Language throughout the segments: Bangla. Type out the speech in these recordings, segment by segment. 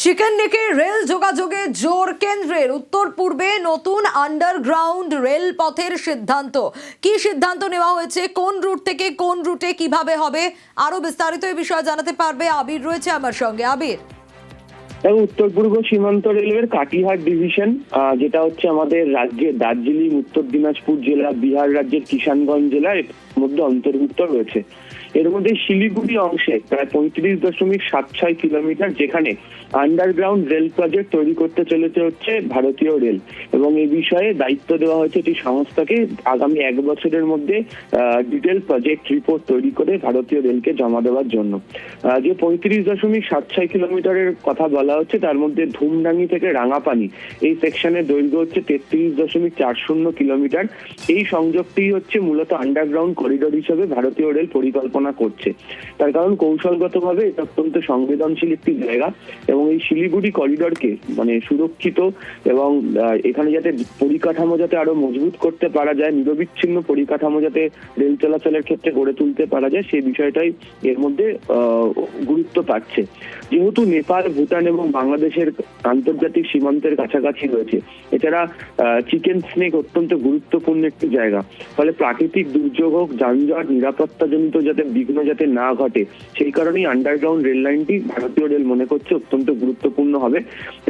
চিকেন নেকে রেল যোগাযোগে জোর কেন্দ্রের। উত্তর পূর্বে নতুন আন্ডারগ্রাউন্ড রেল পথের সিদ্ধান্ত। কি সিদ্ধান্ত নেওয়া হয়েছে, কোন রুট থেকে কোন রুটে কিভাবে হবে, আরো বিস্তারিত এই বিষয়ে জানাতে পারবে আবির, রয়েছে আমার সঙ্গে। আবির, উত্তর পূর্ব সীমান্ত রেলওয়ের কাটিহার ডিভিশন, যেটা হচ্ছে আমাদের রাজ্যের দার্জিলিং, উত্তর দিনাজপুর জেলা, বিহার রাজ্যের কিষানগঞ্জ জেলার মধ্যে অন্তর্ভুক্ত রয়েছে। এর মধ্যে শিলিগুড়ি অংশে প্রায় 35.76 কিলোমিটার, যেখানে আন্ডারগ্রাউন্ড রেল প্রজেক্ট তৈরি করতে চলেছে হচ্ছে ভারতীয় রেল, এবং এই বিষয়ে দায়িত্ব দেওয়া হয়েছে একটি সংস্থাকে আগামী 1 বছরের মধ্যে ডিটেল প্রজেক্ট রিপোর্ট তৈরি করে ভারতীয় রেলকে জমা দেওয়ার জন্য। যে 35.76 কিলোমিটারের কথা বলা হচ্ছে, তার মধ্যে ধুমডাঙ্গি থেকে রাঙাপানি এই সেকশনের দৈর্ঘ্য হচ্ছে 33.40 কিলোমিটার। এই সংযোগটি হচ্ছে মূলত আন্ডারগ্রাউন্ড করিডোর হিসেবে ভারতীয় রেল পরিকল্পনা করছে। তার কারণ কৌশলগতভাবে এটা অত্যন্ত সংবেদনশীল একটি জায়গা, এবং এই শিলিগুড়ি করিডোরকে সুরক্ষিত এবং এখানে যাতে পরিকাঠামো যাতে আরো মজবুত করতে পারা যায়, নিরবিচ্ছিন্ন পরিকাঠামো যাতে রেল চলাচলের ক্ষেত্রে গড়ে তুলতে পারা যায়, সেই বিষয়টাই এর মধ্যে গুরুত্ব পাচ্ছে। যেহেতু নেপাল, ভুটান এবং বাংলাদেশের আন্তর্জাতিক সীমান্তের কাছাকাছি রয়েছে, এছাড়া চিকেন স্নেক অত্যন্ত গুরুত্বপূর্ণ একটি জায়গা। ফলে প্রাকৃতিক দুর্যোগ হোক, যানজট, নিরাপত্তাজনিত যাতে বিঘ্ন যাতে না ঘটে, সেই কারণেই আন্ডারগ্রাউন্ড রেল লাইনটি ভারতীয় রেল মনে করছে অত্যন্ত গুরুত্বপূর্ণ হবে।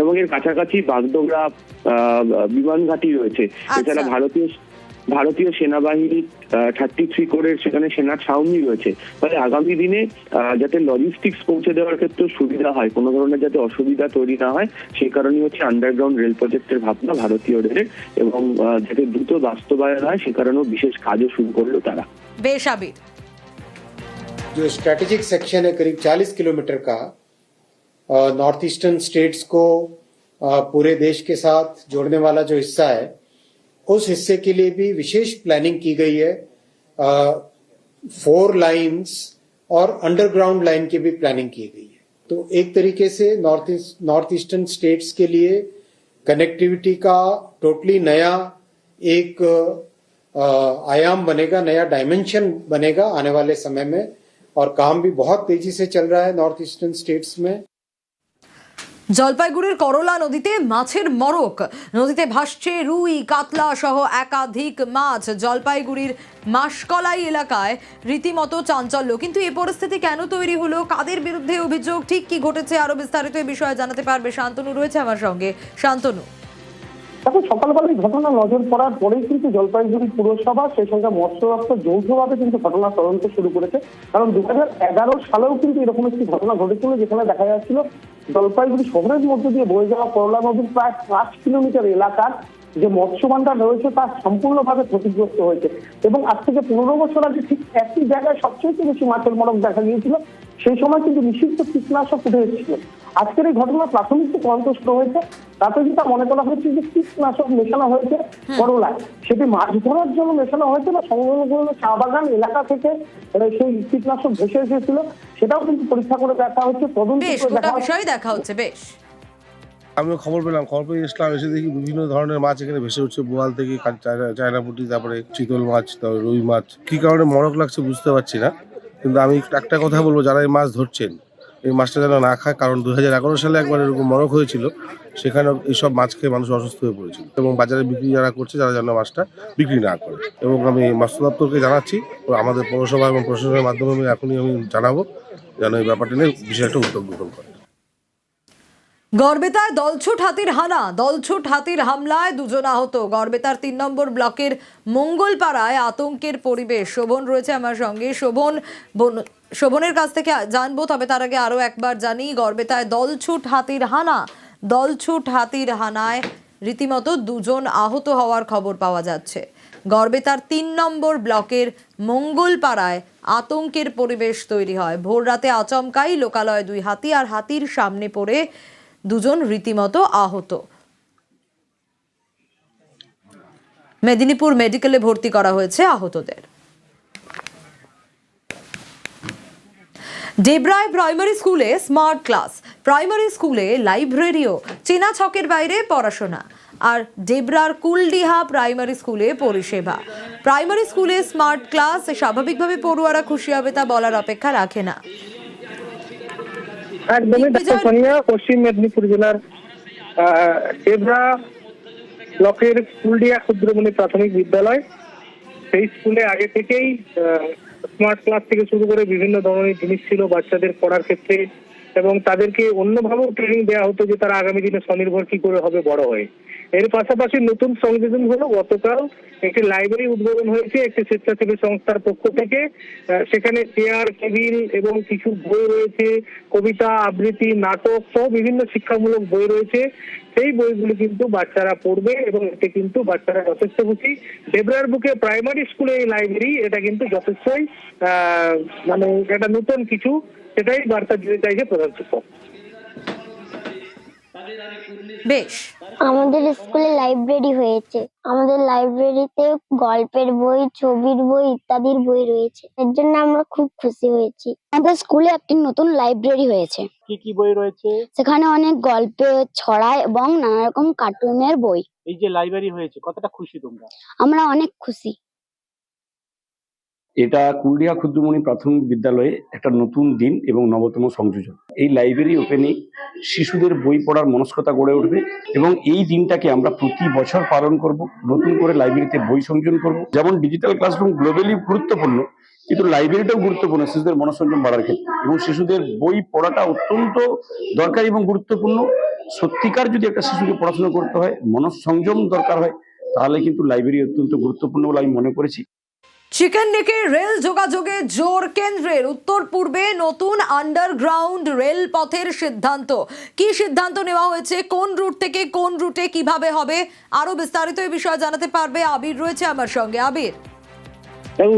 এবং এর কাছাকাছি বাগডোগরা বিমান ঘাঁটি রয়েছে। এছাড়া ভারতীয় সেনাবাহিনী 33 কোরের সেখানে সেনা ছাউনি রয়েছে। ফলে আগামী দিনে যাতে লজিস্টিক্স পৌঁছে দেওয়ার ক্ষেত্রে সুবিধা হয়, কোনো ধরনের যাতে অসুবিধা তৈরি না হয়, সেই কারণেই হচ্ছে আন্ডারগ্রাউন্ড রেল প্রজেক্টের ভাবনা ভারতীয় রেলের, এবং যাতে দ্রুত বাস্তবায়ন হয় সে কারণেও বিশেষ কাজও শুরু করলো তারা। বেশ আবির, जो स्ट्रैटेजिक सेक्शन है करीब 40 किलोमीटर का, नॉर्थ ईस्टर्न स्टेट्स को पूरे देश के साथ जोड़ने वाला जो हिस्सा है, उस हिस्से के लिए भी विशेष प्लानिंग की गई है। 4 लाइंस और अंडरग्राउंड लाइन की भी प्लानिंग की गई है। तो एक तरीके से नॉर्थ ईस्टर्न स्टेट्स के लिए कनेक्टिविटी का टोटली नया एक आयाम बनेगा, नया डायमेंशन बनेगा आने वाले समय में, और काम भी बहुत तेजी से चल रहा है नॉर्थ ईस्टर्न स्टेट्स में। জলপাইগুড়ির করলা নদীতে মাছের মড়ক। নদীতে ভাসছে রুই, কাতলা সহ একাধিক মাছ। জলপাইগুড়ির মাসকলাই এলাকায় রীতিমতো চাঞ্চল্য। কিন্তু এই পরিস্থিতি কেন তৈরি হলো, কাদের বিরুদ্ধে অভিযোগ, ঠিক কি ঘটেছে, আরো বিস্তারিত এই বিষয়ে জানাতে পারবে শান্তনু, রয়েছে আমার সঙ্গে। শান্তনু, দেখো, সকালবেলায় ঘটনা নজর পড়ার পরেই কিন্তু জলপাইগুড়ি পুরসভা, সেই সঙ্গে মৎস্য দপ্তর যৌথভাবে কিন্তু ঘটনা তদন্ত শুরু করেছে। কারণ 2011 সালেও কিন্তু এরকম একটি ঘটনা ঘটেছিল, যেখানে দেখা যাচ্ছিল জলপাইগুড়ি শহরের মধ্যে দিয়ে বয়ে যাওয়া করলা নদীর প্রায় 5 কিলোমিটার এলাকার যে মৎস্য ভান্ডার রয়েছে তা সম্পূর্ণভাবে ক্ষতিগ্রস্ত হয়েছে। এবং আজ থেকে 15 বছর আগে ঠিক একই জায়গায় সবচেয়ে বেশি মাছের মড়ক দেখা গিয়েছিল। সেই সময় কিন্তু নিষিদ্ধ কীটনাশক উঠে এসেছিল। আজকের এই ঘটনার প্রাথমিক যে তদন্ত শুরু হয়েছে, তাতে যেটা মনে করা হচ্ছে যে কীটনাশক মেশানো হয়েছে করলায়, সেটি মাছ ধরার জন্য মেশানো হয়েছে না সংলগ্ন চা বাগান এলাকা থেকে সেই কীটনাশক ভেসে এসেছিল, সেটাও কিন্তু পরীক্ষা করে দেখা হচ্ছে, তদন্ত করে দেখা হচ্ছে। বেশ, আমিও খবর পেয়ে ইসলাম এসে দেখি বিভিন্ন ধরনের মাছ এখানে ভেসে উঠছে, বোয়াল থেকে চায়না পুঁটি, তারপরে চিতল মাছ, তারপরে রুই মাছ। কি কারণে মড়ক লাগছে বুঝতে পারছি না, কিন্তু আমি একটা কথা বলবো, যারা এই মাছ ধরছেন এই মাছটা যেন না খায়। কারণ 2011 সালে একবার এরকম মড়ক হয়েছিল, সেখানে এইসব মাছ খেয়ে মানুষ অসুস্থ হয়ে পড়েছিল। এবং বাজারে বিক্রি যারা করছে, যারা যেন মাছটা বিক্রি না করে। এবং আমি মৎস্য দপ্তরকে জানাচ্ছি, আমাদের পৌরসভা এবং প্রশাসনের মাধ্যমে এখনই আমি জানাবো যেন এই ব্যাপারটা নিয়ে বিশেষ একটা উদ্যোগ গ্রহণ করে। গড়বেতায় দলছুট হাতির হামলায় 2 জন আহত। গড়বেতার 3 নম্বর ব্লকের মঙ্গলপাড়ায় আতঙ্কের পরিবেশ। শোভন রয়েছে আমার সঙ্গে। শোভনের কাছ থেকে জানবো, তবে তার আগে আরো একবার জানি, গড়বেতায় দলছুট হাতির হানায় রীতিমতো 2 জন আহত হওয়ার খবর পাওয়া যাচ্ছে। গড়বেতার 3 নম্বর ব্লকের মঙ্গলপাড়ায় আতঙ্কের পরিবেশ তৈরি হয়। ভোর রাতে আচমকাই লোকালয়ে 2 হাতি, আর হাতির সামনে পড়ে 2 জন রীতিমতো আহত। মেদিনীপুর মেডিকেলে ভর্তি করা হয়েছে আহতদের। ডেবরায় প্রাইমারি স্কুলে স্মার্ট ক্লাস। প্রাইমারি স্কুলে লাইব্রেরিও, চেনা ছকের বাইরে পড়াশোনা। আর ডেবরার কুলডিহা প্রাইমারি স্কুলে পরিষেবা। প্রাইমারি স্কুলে স্মার্ট ক্লাস, স্বাভাবিকভাবে পড়ুয়ারা খুশি হবে তা বলার অপেক্ষা রাখে না। একদমই ডাক্তার সোনিয়া, পশ্চিম মেদিনীপুর জেলার ডেবরা ব্লকের কুলডিয়া ক্ষুদ্রমণি প্রাথমিক বিদ্যালয়, সেই স্কুলে আগে থেকেই স্মার্ট ক্লাস থেকে শুরু করে বিভিন্ন ধরনের জিনিস ছিল বাচ্চাদের পড়ার ক্ষেত্রে, এবং তাদেরকে অন্যভাবেও ট্রেনিং দেওয়া হতো যে তারা আগামী দিনে স্বনির্ভর কি করে হবে বড় হয়ে। এর পাশাপাশি নতুন সংযোজন হলো গতকাল একটি লাইব্রেরি উদ্বোধন হয়েছে একটি স্বেচ্ছাসেবী সংস্থার পক্ষ থেকে। সেখানে চেয়ার, টেবিল এবং কিছু বই রয়েছে, কবিতা, আবৃত্তি, নাটক সহ বিভিন্ন শিক্ষামূলক বই রয়েছে। সেই বইগুলো কিন্তু বাচ্চারা পড়বে এবং এতে কিন্তু বাচ্চারা যথেষ্ট খুশি। ডেবরার বুকে প্রাইমারি স্কুলে এই লাইব্রেরি, এটা কিন্তু যথেষ্টই মানে এটা নতুন কিছু, সেটাই বার্তা দিতে চাইছে প্রধান শিক্ষক। বেশ, আমাদের স্কুলে লাইব্রেরি হয়েছে। আমাদের লাইব্রেরিতে গল্পের বই, ছবির বই ইত্যাদির বই রয়েছে। এর জন্য আমরা খুব খুশি হয়েছি। আমাদের স্কুলে একটি নতুন লাইব্রেরি হয়েছে। কি কি বই রয়েছে? সেখানে অনেক গল্পের, ছড়া এবং নানা রকম কার্টুনের বই। এই যে লাইব্রেরি হয়েছে, কতটা খুশি তোমরা? আমরা অনেক খুশি। এটা কুলডিয়া ক্ষুদ্রমণি প্রাথমিক বিদ্যালয়ে একটা নতুন দিন এবং নবতম সংযোজন। এই লাইব্রেরি ওপেনে শিশুদের বই পড়ার মনস্কতা গড়ে উঠবে এবং এই দিনটাকে আমরা প্রতি বছর পালন করব। নতুন করে লাইব্রেরিতে বই সংযোজন করব। যেমন ডিজিটাল ক্লাসরুম গ্লোবালি গুরুত্বপূর্ণ, কিন্তু লাইব্রেরিটাও গুরুত্বপূর্ণ শিশুদের মনোসংযোগ বাড়ার ক্ষেত্রে, এবং শিশুদের বই পড়াটা অত্যন্ত দরকারি এবং গুরুত্বপূর্ণ। সত্যিকার যদি একটা শিশুকে পড়াশোনা করতে হয়, মনঃসংযম দরকার হয়, তাহলে কিন্তু লাইব্রেরি অত্যন্ত গুরুত্বপূর্ণ বলে আমি মনে করেছি। চিকেন নেকে রেল যোগাযোগে জোর কেন্দ্রের। উত্তর পূর্বে নতুন আন্ডারগ্রাউন্ড রেল পথের সিদ্ধান্ত। কি সিদ্ধান্ত নেওয়া হয়েছে, কোন রুট থেকে কোন রুটে কিভাবে হবে, আরো বিস্তারিত এই বিষয়ে জানাতে পারবে আবির, রয়েছে আমার সঙ্গে। আবির,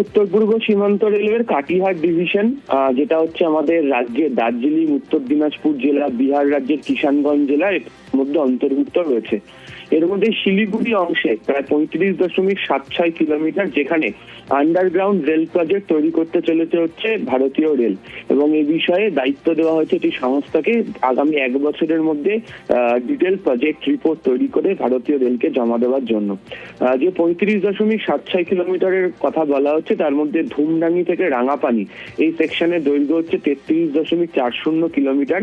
উত্তর পূর্ব সীমান্ত রেলওয়ের কাটিহাট ডিভিশন, যেটা হচ্ছে আমাদের রাজ্যের দার্জিলিং, উত্তর দিনাজপুর জেলা, বিহার রাজ্যের কিষানগঞ্জ জেলার মধ্যে অন্তর্ভুক্ত রয়েছে। এর মধ্যে শিলিগুড়ি অংশে প্রায় 35.76 কিলোমিটার, যেখানে আন্ডারগ্রাউন্ড রেল প্রজেক্ট তৈরি করতে চলেছে হচ্ছে ভারতীয় রেল, এবং এই বিষয়ে দায়িত্ব দেওয়া হয়েছে একটি সংস্থাকে আগামী 1 বছরের মধ্যে ডিটেল প্রজেক্ট রিপোর্ট তৈরি করে ভারতীয় রেলকে জমা দেওয়ার জন্য। যে 35.76 কিলোমিটারের কথা বলা হচ্ছে, তার মধ্যে ধুমডাঙ্গি থেকে রাঙাপানি এই সেকশনের দৈর্ঘ্য হচ্ছে 33.40 কিলোমিটার।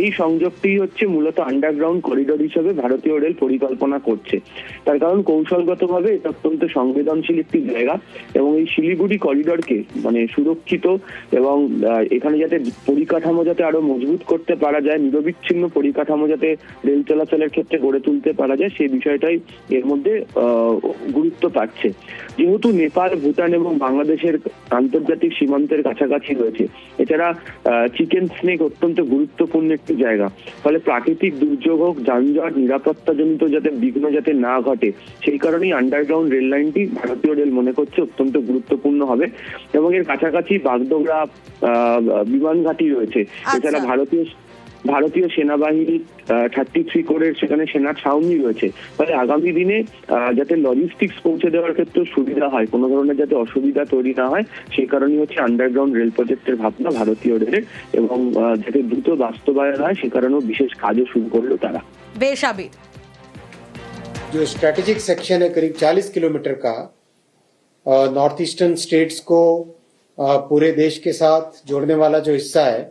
এই সংযোগটি হচ্ছে মূলত আন্ডারগ্রাউন্ড করিডোর হিসেবে ভারতীয় রেল পরিকল্পনা করছে। তার কারণ কৌশলগতভাবে এটা অত্যন্ত সংবেদনশীল একটি জায়গা, এবং এই শিলিগুড়ি করিডোরকে মানে সুরক্ষিত এবং এখানে যাতে পরিকাঠামো যাতে আরো মজবুত করতে পারা যায়, নিরবিচ্ছিন্ন পরিকাঠামো যাতে রেল চলাচলের ক্ষেত্রে গড়ে তুলতে পারা যায়, সেই বিষয়টাই এর মধ্যে গুরুত্ব পাচ্ছে। যেহেতু নেপাল, ভুটান এবং বাংলাদেশের আন্তর্জাতিক সীমান্তের কাছাকাছি রয়েছে, এছাড়া চিকেন স্নেক অত্যন্ত গুরুত্বপূর্ণ একটি জায়গা, ফলে প্রাকৃতিক দুর্যোগ হোক, যানজট, নিরাপত্তাজনিত যাতে বিঘ্ন যাতে না ঘটে, সেই কারণেই আন্ডারগ্রাউন্ড রেল লাইনটি ভারতীয় রেল মনে করছে অত্যন্ত গুরুত্বপূর্ণ হবে। এবং এর কাছাকাছি বাগডোগরা বিমান ঘাঁটি রয়েছে। এছাড়া ভারতীয় সেনাবাহিনী 33 কোরের সেখানে সেনা ছাউনি রয়েছে। ফলে আগামী দিনে যাতে লজিস্টিক্স পৌঁছে দেওয়ার ক্ষেত্রে সুবিধা হয়, কোনো ধরনের যাতে অসুবিধা তৈরি না হয়, সেই কারণেই হচ্ছে আন্ডারগ্রাউন্ড রেল প্রজেক্টের ভাবনা ভারতীয় রেলের, এবং যাতে দ্রুত বাস্তবায়ন হয় সে কারণেও বিশেষ কাজও শুরু করলো তারা। বেশ আবির, जो स्ट्रैटेजिक सेक्शन है करीब 40 किलोमीटर का, नॉर्थ ईस्टर्न स्टेट्स को पूरे देश के साथ जोड़ने वाला जो हिस्सा है,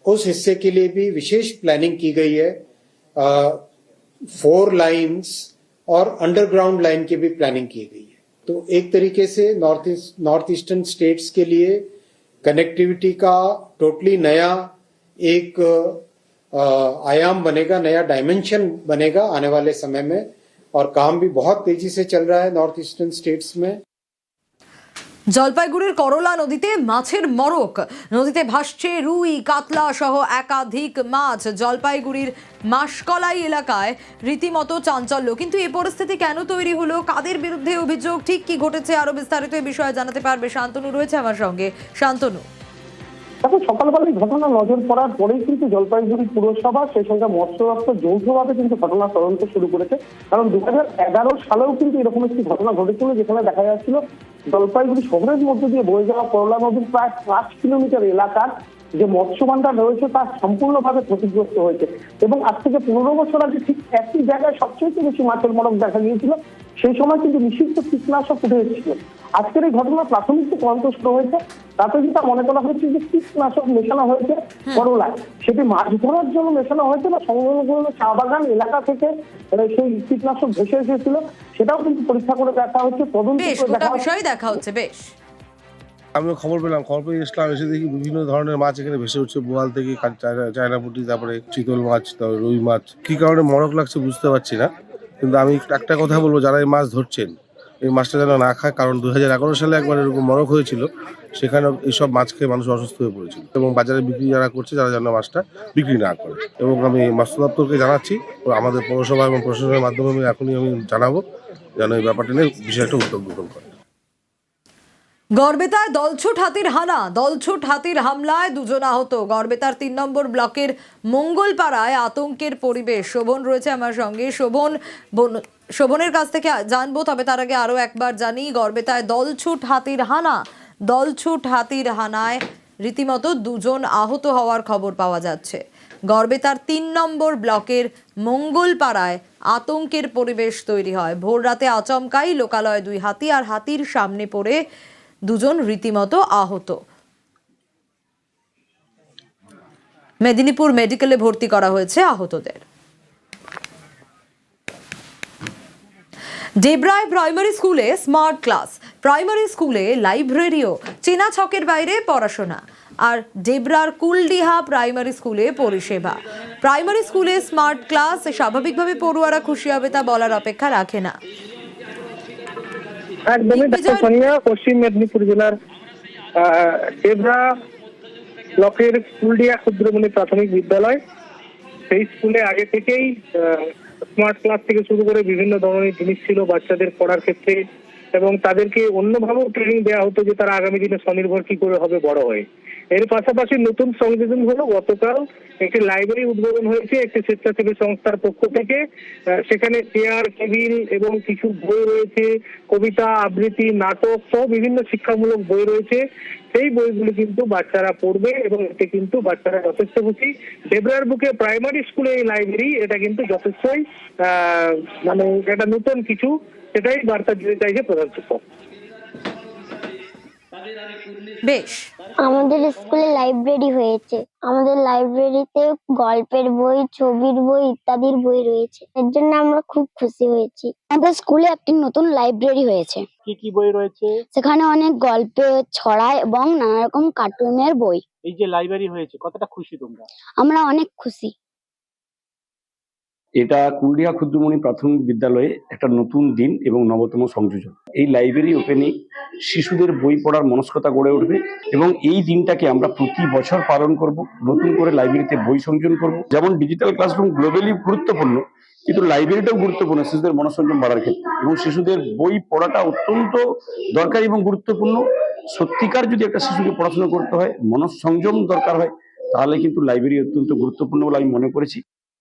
उस हिस्से के लिए भी विशेष प्लानिंग की गई है। 4 लाइंस और अंडरग्राउंड लाइन की भी प्लानिंग की गई है। तो एक तरीके से नॉर्थ ईस्टर्न स्टेट्स के लिए कनेक्टिविटी का टोटली नया एक आयाम बनेगा, नया डायमेंशन बनेगा आने वाले समय में, और काम भी बहुत तेजी से चल रहा है नॉर्थ ईस्टर्न स्टेट्स में। জলপাইগুড়ির করলা নদীতে মাছের মরক। নদীতে ভাসছে রুই, কাতলা সহ একাধিক মাছ। জলপাইগুড়ির মাসকলাই এলাকায় রীতিমতো চাঞ্চল্য। কিন্তু এই পরিস্থিতি কেন তৈরি হলো, কাদের বিরুদ্ধে অভিযোগ, ঠিক কি ঘটেছে, আরো বিস্তারিত এই বিষয়ে জানাতে পারবে শান্তনু, রয়েছে আমার সঙ্গে। শান্তনু, দেখো, সকালবেলায় ঘটনা নজর পড়ার পরেই কিন্তু জলপাইগুড়ি পুরসভা সেই সঙ্গে মৎস্য দপ্তর যৌথভাবে কিন্তু ঘটনা তদন্ত শুরু করেছে। কারণ 2011 সালেও কিন্তু এরকম একটি ঘটনা ঘটেছিল, যেখানে দেখা যাচ্ছিল জলপাইগুড়ি শহরের মধ্যে দিয়ে বয়ে যাওয়া করলা নদীর প্রায় 5 কিলোমিটার এলাকার যে মৎস্য ভান্ডার রয়েছে তা সম্পূর্ণভাবে ক্ষতিগ্রস্ত হয়েছে। এবং আজ থেকে 15 বছর আগে ঠিক একই জায়গায় সবচেয়ে বেশি মাছের মরক দেখা গিয়েছিল, সেই সময় কিন্তু নিষিদ্ধ কীটনাশক উঠে এসেছিল। আজকের এই ঘটনার প্রাথমিক যে তদন্ত শুরু হয়েছে তাতে যেটা মনে করা হচ্ছে যে কীটনাশক মেশানো হয়েছে করলায়, সেটি মাছ ধরার জন্য মেশানো হয়েছে না সংলগ্ন চা বাগান এলাকা থেকে সেই কীটনাশক ভেসে এসেছিল, সেটাও কিন্তু পরীক্ষা করে দেখা হচ্ছে, তদন্ত বেশ, করে গোটা দেখা বিষয় দেখা হচ্ছে। বেশ, আমিও খবর পেলাম, খবর পেয়ে এসলাম, এসে দেখি বিভিন্ন ধরনের মাছ এখানে ভেসে উঠছে বোয়াল থেকে চায়না পুঁটি, তারপরে চিতল মাছ, তারপরে রুই মাছ। কি কারণে মরক লাগছে বুঝতে পারছি না, কিন্তু আমি একটা কথা বলবো, যারা এই মাছ ধরছেন এই মাছটা যেন না খায়, কারণ 2011 সালে একবার এরকম মরক হয়েছিল, সেখানে এইসব মাছ খেয়ে মানুষ অসুস্থ হয়ে পড়েছিল। এবং বাজারে বিক্রি যারা করছে যারা যেন মাছটা বিক্রি না করে। এবং আমি মৎস্য দপ্তরকে জানাচ্ছি, আমাদের পৌরসভা এবং প্রশাসনের মাধ্যমে এখনই আমি জানাবো যেন এই ব্যাপারটা নিয়ে বিশেষ একটা উদ্যোগ গ্রহণ করে। গড়বেতায় দলছুট হাতির হামলায় 2 জন আহত। গড়বেতার 3 নম্বর ব্লকের মঙ্গলপাড়ায় আতঙ্কের পরিবেশ। শোভন রয়েছে আমার সঙ্গে। শোভনের কাছ থেকে জানবো, তবে তার আগে আরো একবার জানি, গড়বেতায় দলছুট হাতির হানায় রীতিমতো 2 জন আহত হওয়ার খবর পাওয়া যাচ্ছে। গড়বেতার 3 নম্বর ব্লকের মঙ্গলপাড়ায় আতঙ্কের পরিবেশ তৈরি হয়। ভোর রাতে আচমকাই লোকালয়ে 2 হাতি, আর হাতির সামনে পড়ে 2 জন রীতিমতো আহত। মেদিনীপুর মেডিকেলে ভর্তি করা হয়েছে আহতদের। ডেবরায় প্রাইমারি স্কুলে স্মার্ট ক্লাস, প্রাইমারি স্কুলে লাইব্রেরিও, চেনা ছকের বাইরে পড়াশোনা। আর ডেবরার কুলডিহা প্রাইমারি স্কুলে পরিষেবা। প্রাইমারি স্কুলে স্মার্ট ক্লাস, স্বাভাবিকভাবে পড়ুয়ারা খুশি হবে তা বলার অপেক্ষা রাখে না। একদমই ডক্টর সোনিয়া, পশ্চিম মেদিনীপুর জেলার ডেবরা ব্লকের কুলডিয়া ক্ষুদ্রমণি প্রাথমিক বিদ্যালয়, সেই স্কুলে আগে থেকেই স্মার্ট ক্লাস থেকে শুরু করে বিভিন্ন ধরনের জিনিস ছিল বাচ্চাদের পড়ার ক্ষেত্রে, এবং তাদেরকে অন্যভাবেও ট্রেনিং দেওয়া হতো যে তারা আগামী দিনে স্বনির্ভর কি করে হবে বড় হয়ে। এর পাশাপাশি নতুন সংযোজন হলো গতকাল একটি লাইব্রেরি উদ্বোধন হয়েছে একটি স্বেচ্ছাসেবী সংস্থার পক্ষ থেকে। সেখানে চেয়ার, টেবিল এবং কিছু বই রয়েছে, কবিতা, আবৃত্তি, নাটক সহ বিভিন্ন শিক্ষামূলক বই রয়েছে। সেই বইগুলি কিন্তু বাচ্চারা পড়বে এবং এতে কিন্তু বাচ্চারা যথেষ্ট খুশি। ডেবরার বুকে প্রাইমারি স্কুলে এই লাইব্রেরি, এটা কিন্তু যথেষ্টই মানে এটা নতুন কিছু, সেটাই বার্তা দিতে চাইছে প্রধান শিক্ষক। বেশ, আমাদের স্কুলে লাইব্রেরি হয়েছে। আমাদের লাইব্রেরিতে গল্পের বই, ছবির বই ইত্যাদির বই রয়েছে। এর জন্য আমরা খুব খুশি হয়েছি। আমাদের স্কুলে একটি নতুন লাইব্রেরি হয়েছে। কি কি বই রয়েছে? সেখানে অনেক গল্পের ছড়া এবং নানা রকম কার্টুনের বই। এই যে লাইব্রেরি হয়েছে, কতটা খুশি তোমরা? আমরা অনেক খুশি। এটা কুলডিহা ক্ষুদ্রমণি প্রাথমিক বিদ্যালয়ে একটা নতুন দিন এবং নবতম সংযোজন। এই লাইব্রেরি ওপেনে শিশুদের বই পড়ার মনস্কতা গড়ে উঠবে এবং এই দিনটাকে আমরা প্রতি বছর পালন করব। নতুন করে লাইব্রেরিতে বই সংযোজন করব। যেমন ডিজিটাল ক্লাসরুম গ্লোবালি গুরুত্বপূর্ণ, কিন্তু লাইব্রেরিটাও গুরুত্বপূর্ণ শিশুদের মনোসংযোগ বাড়ার ক্ষেত্রে, এবং শিশুদের বই পড়াটা অত্যন্ত দরকারি এবং গুরুত্বপূর্ণ। সত্যিকার যদি একটা শিশুকে পড়াশোনা করতে হয়, মনঃসংযম দরকার হয়, তাহলে কিন্তু লাইব্রেরি অত্যন্ত গুরুত্বপূর্ণ বলে আমি মনে করেছি।